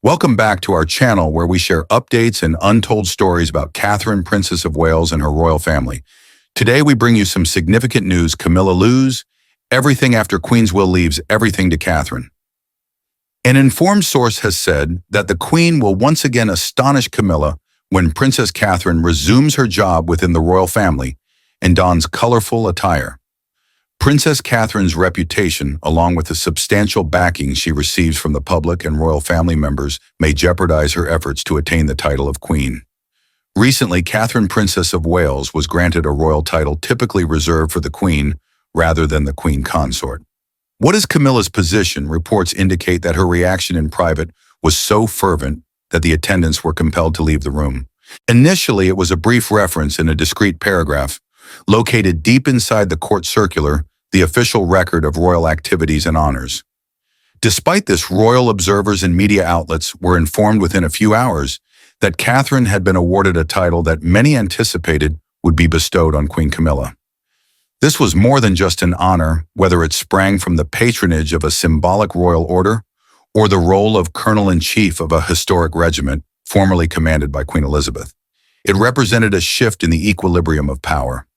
Welcome back to our channel where we share updates and untold stories about Catherine, Princess of Wales and her royal family. Today we bring you some significant news. Camilla lose everything after Queen's will leaves everything to Catherine. An informed source has said that the Queen will once again astonish Camilla when Princess Catherine resumes her job within the royal family and dons colorful attire. Princess Catherine's reputation, along with the substantial backing she receives from the public and royal family members, may jeopardize her efforts to attain the title of Queen. Recently, Catherine, Princess of Wales, was granted a royal title typically reserved for the Queen rather than the Queen Consort. What is Camilla's position? Reports indicate that her reaction in private was so fervent that the attendants were compelled to leave the room. Initially, it was a brief reference in a discreet paragraph, located deep inside the court circular, the official record of royal activities and honors. Despite this, royal observers and media outlets were informed within a few hours that Catherine had been awarded a title that many anticipated would be bestowed on Queen Camilla. This was more than just an honor, whether it sprang from the patronage of a symbolic royal order or the role of colonel-in-chief of a historic regiment formerly commanded by Queen Elizabeth. It represented a shift in the equilibrium of power.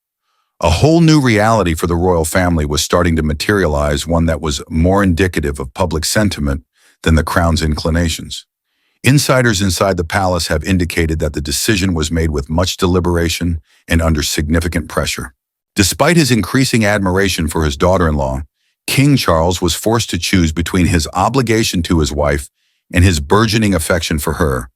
A whole new reality for the royal family was starting to materialize, one that was more indicative of public sentiment than the crown's inclinations. Insiders inside the palace have indicated that the decision was made with much deliberation and under significant pressure. Despite his increasing admiration for his daughter-in-law, King Charles was forced to choose between his obligation to his wife and his burgeoning affection for her.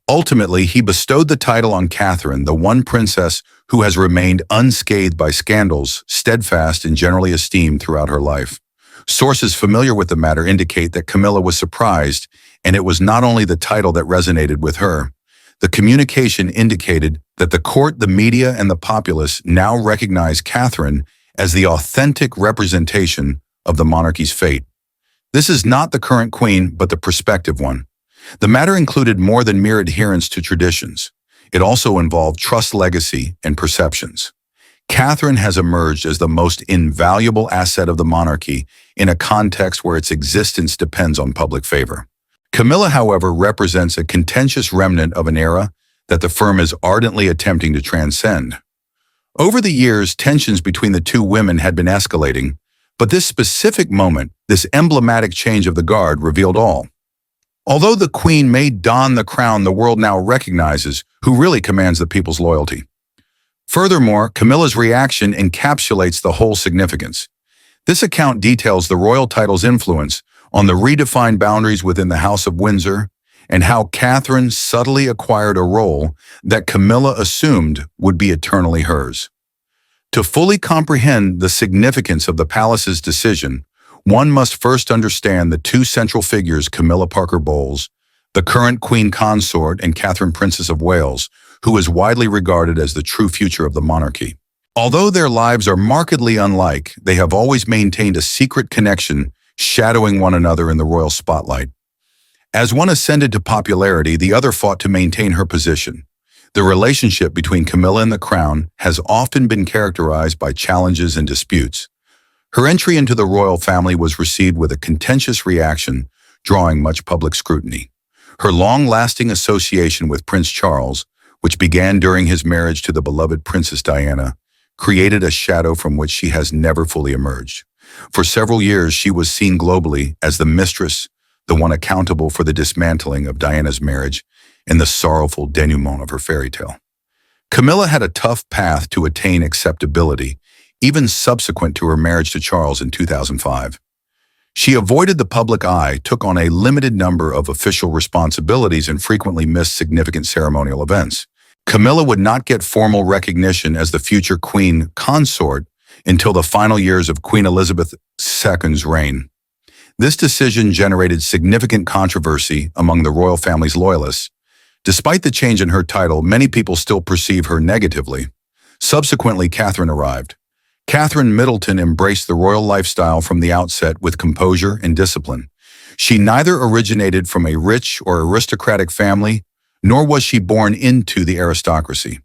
Ultimately, he bestowed the title on Catherine, the one princess who has remained unscathed by scandals, steadfast and generally esteemed throughout her life. Sources familiar with the matter indicate that Camilla was surprised, and it was not only the title that resonated with her. The communication indicated that the court, the media, and the populace now recognize Catherine as the authentic representation of the monarchy's fate. This is not the current queen, but the prospective one. The matter included more than mere adherence to traditions. It also involved trust, legacy, and perceptions. Catherine has emerged as the most invaluable asset of the monarchy in a context where its existence depends on public favor. Camilla, however, represents a contentious remnant of an era that the firm is ardently attempting to transcend. Over the years, tensions between the two women had been escalating, but this specific moment, this emblematic change of the guard, revealed all. Although the Queen may don the crown, the world now recognizes who really commands the people's loyalty. Furthermore, Camilla's reaction encapsulates the whole significance. This account details the royal title's influence on the redefined boundaries within the House of Windsor and how Catherine subtly acquired a role that Camilla assumed would be eternally hers. To fully comprehend the significance of the palace's decision, one must first understand the two central figures Camilla Parker Bowles, the current Queen Consort, and Catherine, Princess of Wales, who is widely regarded as the true future of the monarchy. Although their lives are markedly unlike, they have always maintained a secret connection, shadowing one another in the royal spotlight. As one ascended to popularity, the other fought to maintain her position. The relationship between Camilla and the crown has often been characterized by challenges and disputes. Her entry into the royal family was received with a contentious reaction, drawing much public scrutiny. Her long-lasting association with Prince Charles, which began during his marriage to the beloved Princess Diana, created a shadow from which she has never fully emerged. For several years, she was seen globally as the mistress, the one accountable for the dismantling of Diana's marriage and the sorrowful denouement of her fairy tale. Camilla had a tough path to attain acceptability, even subsequent to her marriage to Charles in 2005. She avoided the public eye, took on a limited number of official responsibilities, and frequently missed significant ceremonial events. Camilla would not get formal recognition as the future Queen Consort until the final years of Queen Elizabeth II's reign. This decision generated significant controversy among the royal family's loyalists. Despite the change in her title, many people still perceive her negatively. Subsequently, Catherine arrived. Catherine Middleton embraced the royal lifestyle from the outset with composure and discipline. She neither originated from a rich or aristocratic family, nor was she born into the aristocracy.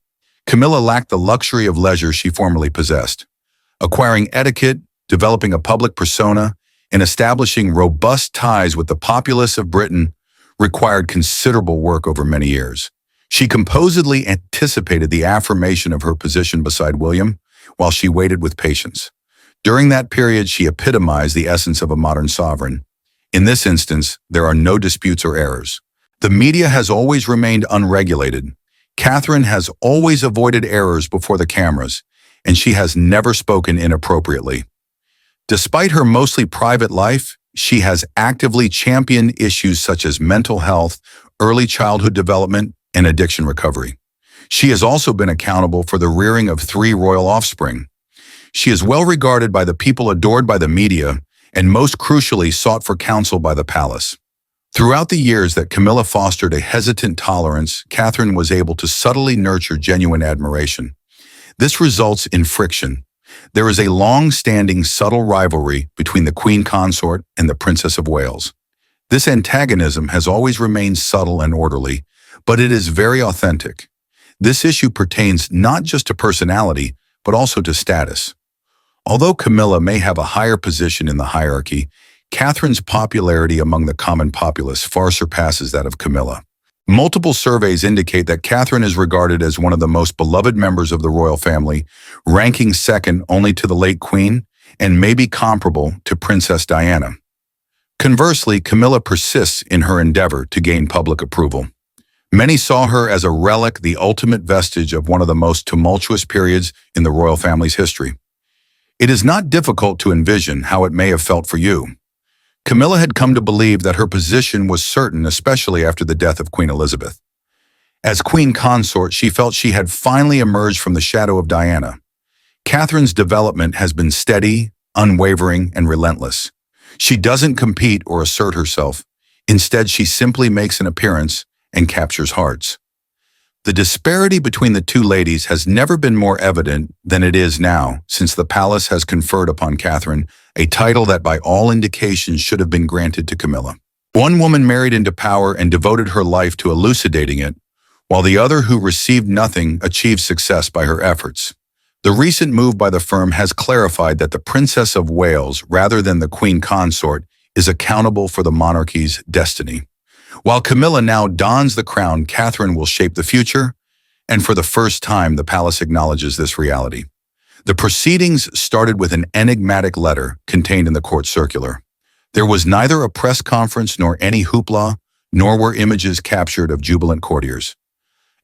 Camilla lacked the luxury of leisure she formerly possessed. Acquiring etiquette, developing a public persona, and establishing robust ties with the populace of Britain required considerable work over many years. She composedly anticipated the affirmation of her position beside William while she waited with patience. During that period, she epitomized the essence of a modern sovereign. In this instance, there are no disputes or errors. The media has always remained unregulated. Catherine has always avoided errors before the cameras, and she has never spoken inappropriately. Despite her mostly private life, she has actively championed issues such as mental health, early childhood development, and addiction recovery. She has also been accountable for the rearing of 3 royal offspring. She is well regarded by the people, adored by the media, and most crucially sought for counsel by the palace. Throughout the years that Camilla fostered a hesitant tolerance, Catherine was able to subtly nurture genuine admiration. This results in friction. There is a long-standing subtle rivalry between the Queen Consort and the Princess of Wales. This antagonism has always remained subtle and orderly, but it is very authentic. This issue pertains not just to personality, but also to status. Although Camilla may have a higher position in the hierarchy, Catherine's popularity among the common populace far surpasses that of Camilla. Multiple surveys indicate that Catherine is regarded as one of the most beloved members of the royal family, ranking second only to the late Queen and may be comparable to Princess Diana. Conversely, Camilla persists in her endeavor to gain public approval. Many saw her as a relic, the ultimate vestige of one of the most tumultuous periods in the royal family's history. It is not difficult to envision how it may have felt for you. Camilla had come to believe that her position was certain, especially after the death of Queen Elizabeth. As Queen Consort, she felt she had finally emerged from the shadow of Diana. Catherine's development has been steady, unwavering, and relentless. She doesn't compete or assert herself. Instead, she simply makes an appearance and captures hearts. The disparity between the two ladies has never been more evident than it is now, since the palace has conferred upon Catherine a title that by all indications should have been granted to Camilla. One woman married into power and devoted her life to elucidating it, while the other, who received nothing, achieved success by her efforts. The recent move by the firm has clarified that the Princess of Wales, rather than the Queen Consort, is accountable for the monarchy's destiny. While Camilla now dons the crown, Catherine will shape the future, and for the first time, the palace acknowledges this reality. The proceedings started with an enigmatic letter contained in the court circular. There was neither a press conference nor any hoopla, nor were images captured of jubilant courtiers.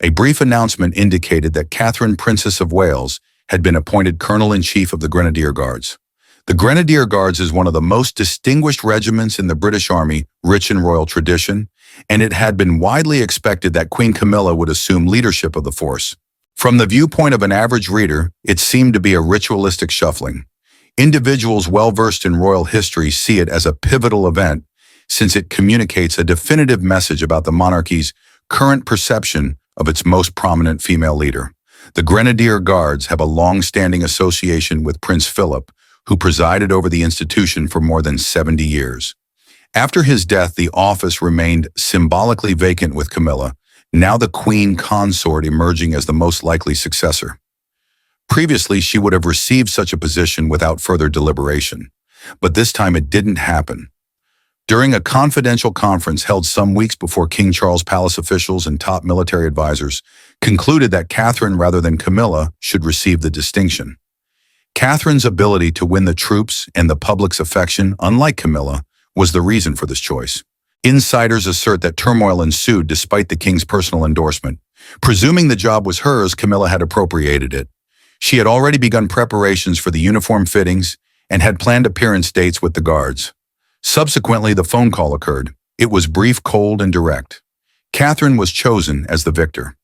A brief announcement indicated that Catherine, Princess of Wales, had been appointed Colonel-in-Chief of the Grenadier Guards. The Grenadier Guards is one of the most distinguished regiments in the British Army, rich in royal tradition, and it had been widely expected that Queen Camilla would assume leadership of the force. From the viewpoint of an average reader, it seemed to be a ritualistic shuffling. Individuals well-versed in royal history see it as a pivotal event, since it communicates a definitive message about the monarchy's current perception of its most prominent female leader. The Grenadier Guards have a long-standing association with Prince Philip, who presided over the institution for more than 70 years. After his death, the office remained symbolically vacant, with Camilla, now the Queen Consort, emerging as the most likely successor. Previously, she would have received such a position without further deliberation, but this time it didn't happen. During a confidential conference held some weeks before King Charles, palace officials and top military advisors concluded that Catherine, rather than Camilla, should receive the distinction. Catherine's ability to win the troops and the public's affection, unlike Camilla, was the reason for this choice. Insiders assert that turmoil ensued despite the king's personal endorsement. Presuming the job was hers, Camilla had appropriated it. She had already begun preparations for the uniform fittings and had planned appearance dates with the guards. Subsequently, the phone call occurred. It was brief, cold, and direct. Catherine was chosen as the victor.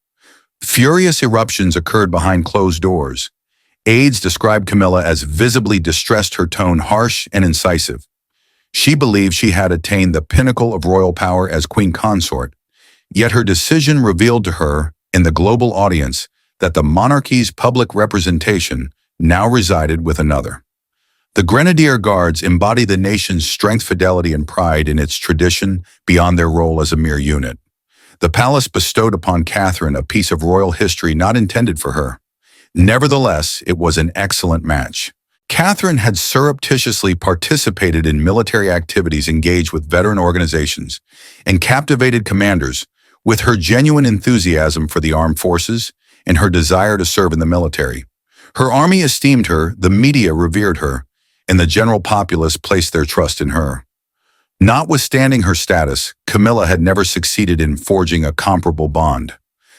Furious eruptions occurred behind closed doors. Aides described Camilla as visibly distressed, her tone harsh and incisive. She believed she had attained the pinnacle of royal power as Queen Consort, yet her decision revealed to her, in the global audience, that the monarchy's public representation now resided with another. The Grenadier Guards embody the nation's strength, fidelity, and pride in its tradition beyond their role as a mere unit. The palace bestowed upon Catherine a piece of royal history not intended for her. Nevertheless, it was an excellent match. Catherine had surreptitiously participated in military activities engaged with veteran organizations and captivated commanders with her genuine enthusiasm for the armed forces and her desire to serve in the military. Her army esteemed her, the media revered her, and the general populace placed their trust in her. Notwithstanding her status, Camilla had never succeeded in forging a comparable bond.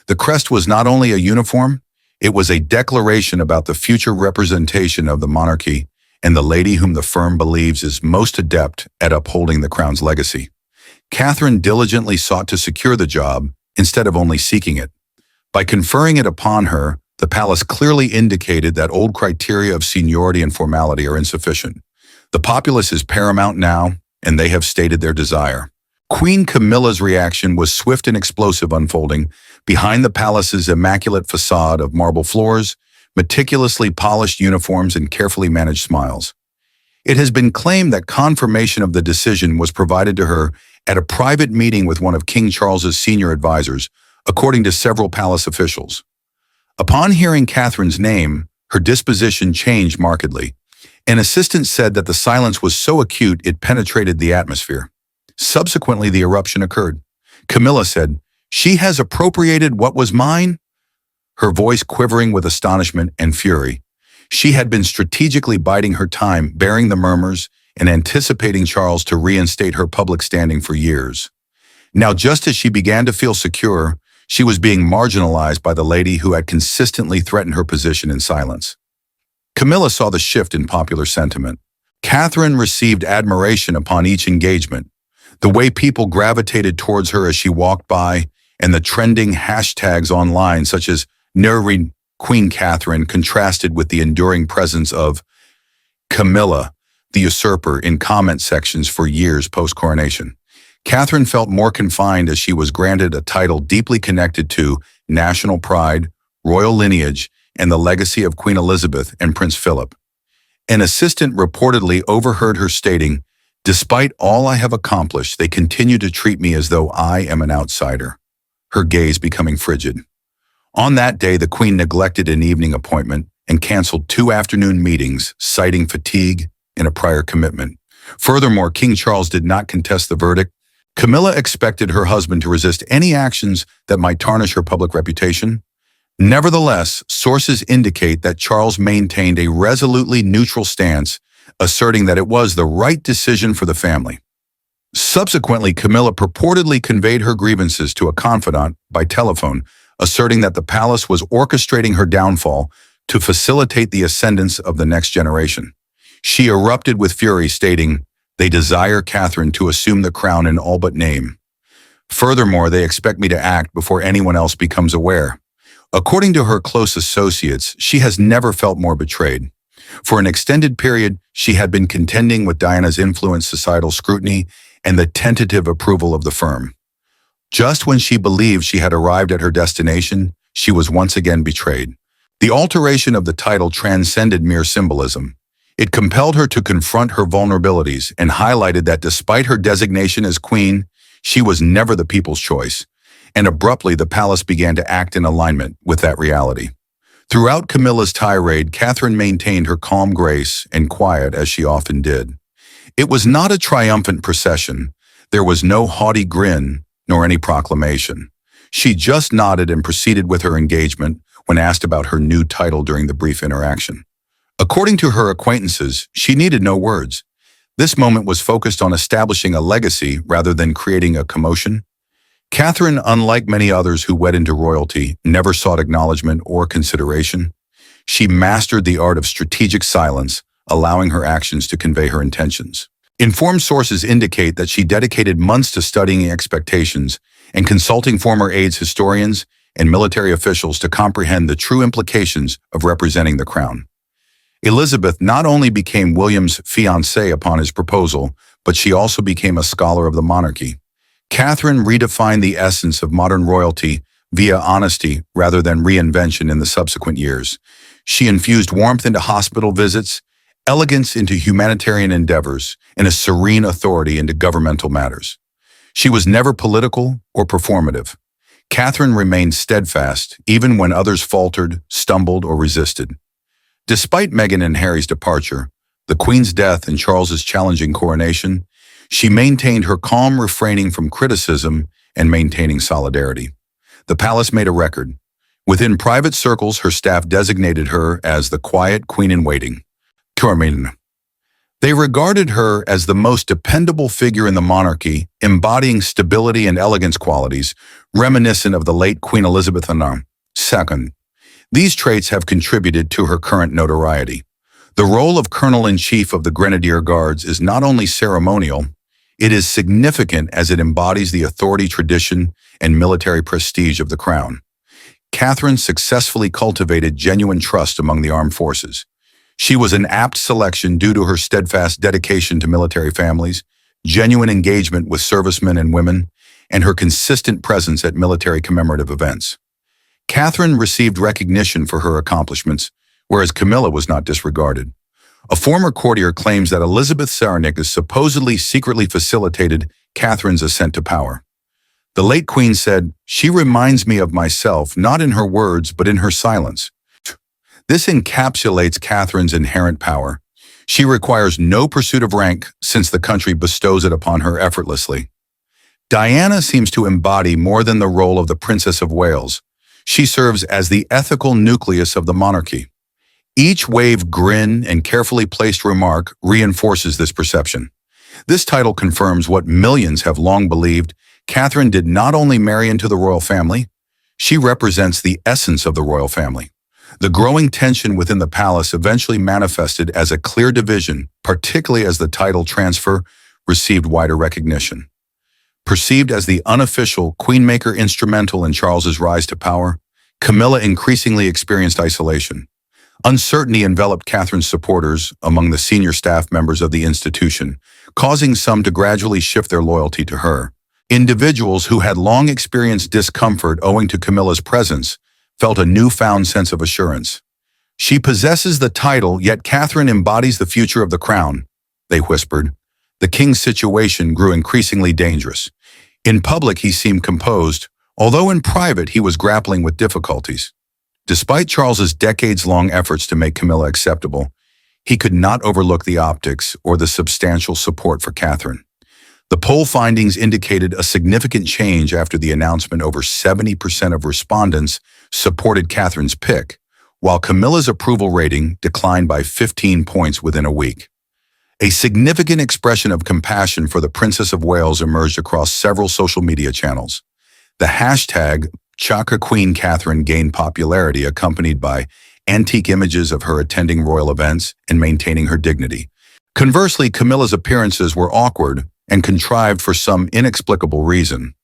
The crest was not only a uniform, it was a declaration about the future representation of the monarchy and the lady whom the firm believes is most adept at upholding the crown's legacy. Catherine diligently sought to secure the job instead of only seeking it. By conferring it upon her, the palace clearly indicated that old criteria of seniority and formality are insufficient. The populace is paramount now, and they have stated their desire. Queen Camilla's reaction was swift and explosive, unfolding behind the palace's immaculate facade of marble floors, meticulously polished uniforms, and carefully managed smiles. It has been claimed that confirmation of the decision was provided to her at a private meeting with one of King Charles's senior advisors, according to several palace officials. Upon hearing Catherine's name, her disposition changed markedly. An assistant said that the silence was so acute it penetrated the atmosphere. Subsequently, the eruption occurred. Camilla said, "She has appropriated what was mine?" Her voice quivering with astonishment and fury. She had been strategically biding her time, bearing the murmurs, and anticipating Charles to reinstate her public standing for years. Now, just as she began to feel secure, she was being marginalized by the lady who had consistently threatened her position in silence. Camilla saw the shift in popular sentiment. Catherine received admiration upon each engagement. The way people gravitated towards her as she walked by, and the trending hashtags online such as Nerving Queen Catherine contrasted with the enduring presence of Camilla, the usurper, in comment sections for years post-coronation. Catherine felt more confined as she was granted a title deeply connected to national pride, royal lineage, and the legacy of Queen Elizabeth and Prince Philip. An assistant reportedly overheard her stating, "Despite all I have accomplished, they continue to treat me as though I am an outsider," her gaze becoming frigid. On that day, the Queen neglected an evening appointment and canceled 2 afternoon meetings, citing fatigue and a prior commitment. Furthermore, King Charles did not contest the verdict. Camilla expected her husband to resist any actions that might tarnish her public reputation. Nevertheless, sources indicate that Charles maintained a resolutely neutral stance, asserting that it was the right decision for the family. Subsequently, Camilla purportedly conveyed her grievances to a confidant by telephone, asserting that the palace was orchestrating her downfall to facilitate the ascendance of the next generation. She erupted with fury, stating, "They desire Catherine to assume the crown in all but name. Furthermore, they expect me to act before anyone else becomes aware." According to her close associates, she has never felt more betrayed. For an extended period, she had been contending with Diana's influence, societal scrutiny, and the tentative approval of the firm. Just when she believed she had arrived at her destination, she was once again betrayed. The alteration of the title transcended mere symbolism. It compelled her to confront her vulnerabilities and highlighted that despite her designation as queen, she was never the people's choice. And abruptly, the palace began to act in alignment with that reality. Throughout Camilla's tirade, Catherine maintained her calm grace and quiet, as she often did. It was not a triumphant procession. There was no haughty grin, nor any proclamation. She just nodded and proceeded with her engagement when asked about her new title during the brief interaction. According to her acquaintances, she needed no words. This moment was focused on establishing a legacy rather than creating a commotion. Catherine, unlike many others who wed into royalty, never sought acknowledgement or consideration. She mastered the art of strategic silence, allowing her actions to convey her intentions. Informed sources indicate that she dedicated months to studying expectations and consulting former aides, historians, and military officials to comprehend the true implications of representing the crown. Elizabeth not only became William's fiancée upon his proposal, but she also became a scholar of the monarchy. Catherine redefined the essence of modern royalty via honesty rather than reinvention in the subsequent years. She infused warmth into hospital visits, elegance into humanitarian endeavors, and a serene authority into governmental matters. She was never political or performative. Catherine remained steadfast even when others faltered, stumbled, or resisted. Despite Meghan and Harry's departure, the Queen's death and Charles's challenging coronation, she maintained her calm, refraining from criticism and maintaining solidarity. The palace made a record. Within private circles, her staff designated her as the quiet queen-in-waiting. Camilla. They regarded her as the most dependable figure in the monarchy, embodying stability and elegance qualities, reminiscent of the late Queen Elizabeth II. These traits have contributed to her current notoriety. The role of Colonel-in-Chief of the Grenadier Guards is not only ceremonial, it is significant as it embodies the authority, tradition, and military prestige of the crown. Catherine successfully cultivated genuine trust among the armed forces. She was an apt selection due to her steadfast dedication to military families, genuine engagement with servicemen and women, and her consistent presence at military commemorative events. Catherine received recognition for her accomplishments, whereas Camilla was not disregarded. A former courtier claims that Elizabeth Sarnikis supposedly secretly facilitated Catherine's ascent to power. The late Queen said, "She reminds me of myself, not in her words, but in her silence." This encapsulates Catherine's inherent power. She requires no pursuit of rank since the country bestows it upon her effortlessly. Diana seems to embody more than the role of the Princess of Wales. She serves as the ethical nucleus of the monarchy. Each wave grin and carefully placed remark reinforces this perception. This title confirms what millions have long believed. Catherine did not only marry into the royal family, she represents the essence of the royal family. The growing tension within the palace eventually manifested as a clear division, particularly as the title transfer received wider recognition. Perceived as the unofficial queenmaker instrumental in Charles's rise to power, Camilla increasingly experienced isolation. Uncertainty enveloped Catherine's supporters among the senior staff members of the institution, causing some to gradually shift their loyalty to her. Individuals who had long experienced discomfort owing to Camilla's presence felt a newfound sense of assurance. "She possesses the title, yet Catherine embodies the future of the crown," they whispered. The king's situation grew increasingly dangerous. In public, he seemed composed, although in private he was grappling with difficulties. Despite Charles's decades-long efforts to make Camilla acceptable, he could not overlook the optics or the substantial support for Catherine. The poll findings indicated a significant change after the announcement. Over 70% of respondents supported Catherine's pick, while Camilla's approval rating declined by 15 points within a week. A significant expression of compassion for the Princess of Wales emerged across several social media channels. The hashtag Chaka Queen Catherine gained popularity, accompanied by antique images of her attending royal events and maintaining her dignity. Conversely, Camilla's appearances were awkward and contrived for some inexplicable reason.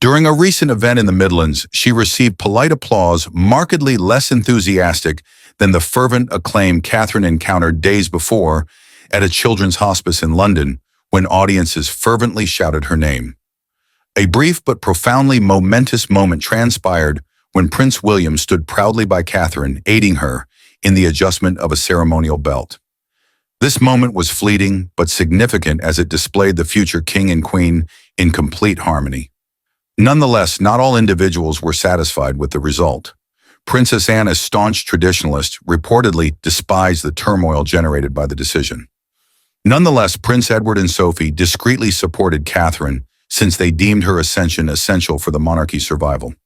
During a recent event in the Midlands, she received polite applause, markedly less enthusiastic than the fervent acclaim Catherine encountered days before at a children's hospice in London, when audiences fervently shouted her name. A brief but profoundly momentous moment transpired when Prince William stood proudly by Catherine, aiding her in the adjustment of a ceremonial belt. This moment was fleeting but significant as it displayed the future king and queen in complete harmony. Nonetheless, not all individuals were satisfied with the result. Princess Anne, a staunch traditionalist, reportedly despised the turmoil generated by the decision. Nonetheless, Prince Edward and Sophie discreetly supported Catherine since they deemed her ascension essential for the monarchy's survival.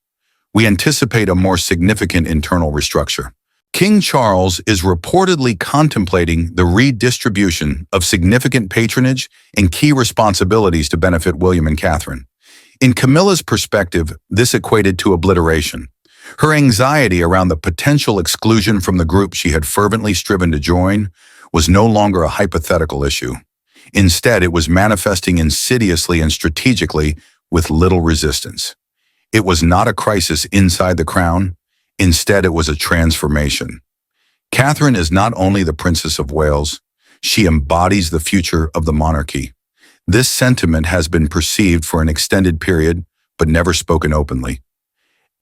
We anticipate a more significant internal restructure. King Charles is reportedly contemplating the redistribution of significant patronage and key responsibilities to benefit William and Catherine. In Camilla's perspective, this equated to obliteration. Her anxiety around the potential exclusion from the group she had fervently striven to join was no longer a hypothetical issue. Instead, it was manifesting insidiously and strategically with little resistance. It was not a crisis inside the crown. Instead, it was a transformation. Catherine is not only the Princess of Wales, she embodies the future of the monarchy. This sentiment has been perceived for an extended period, but never spoken openly.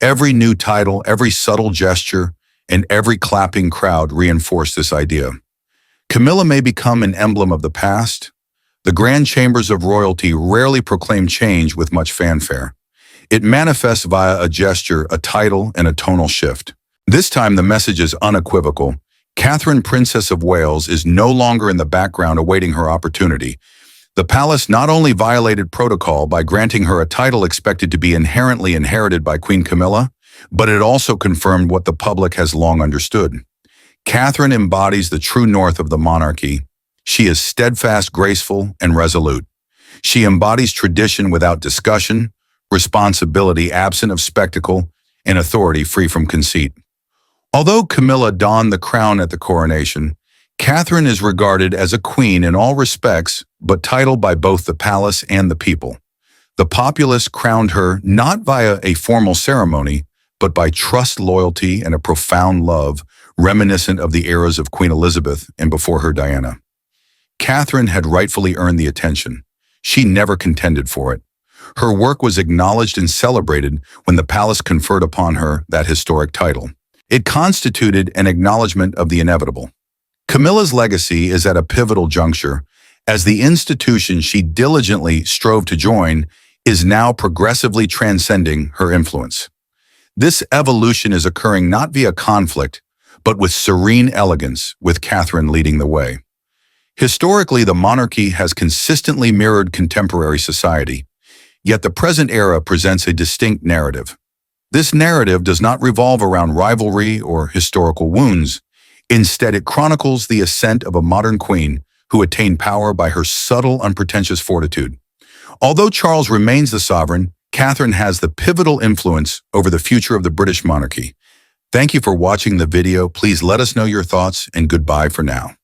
Every new title, every subtle gesture, and every clapping crowd reinforce this idea. Camilla may become an emblem of the past. The grand chambers of royalty rarely proclaim change with much fanfare. It manifests via a gesture, a title, and a tonal shift. This time the message is unequivocal. Catherine, Princess of Wales, is no longer in the background awaiting her opportunity. The palace not only violated protocol by granting her a title expected to be inherently inherited by Queen Camilla, but it also confirmed what the public has long understood. Catherine embodies the true north of the monarchy. She is steadfast, graceful, and resolute. She embodies tradition without discussion, responsibility absent of spectacle, and authority free from conceit. Although Camilla donned the crown at the coronation, Catherine is regarded as a queen in all respects, but titled by both the palace and the people. The populace crowned her not via a formal ceremony, but by trust, loyalty, and a profound love, reminiscent of the eras of Queen Elizabeth and before her Diana. Catherine had rightfully earned the attention. She never contended for it. Her work was acknowledged and celebrated when the palace conferred upon her that historic title. It constituted an acknowledgement of the inevitable. Camilla's legacy is at a pivotal juncture, as the institution she diligently strove to join is now progressively transcending her influence. This evolution is occurring not via conflict, but with serene elegance, with Catherine leading the way. Historically, the monarchy has consistently mirrored contemporary society, yet the present era presents a distinct narrative. This narrative does not revolve around rivalry or historical wounds. Instead, it chronicles the ascent of a modern queen who attained power by her subtle, unpretentious fortitude. Although Charles remains the sovereign, Catherine has the pivotal influence over the future of the British monarchy. Thank you for watching the video. Please let us know your thoughts, and goodbye for now.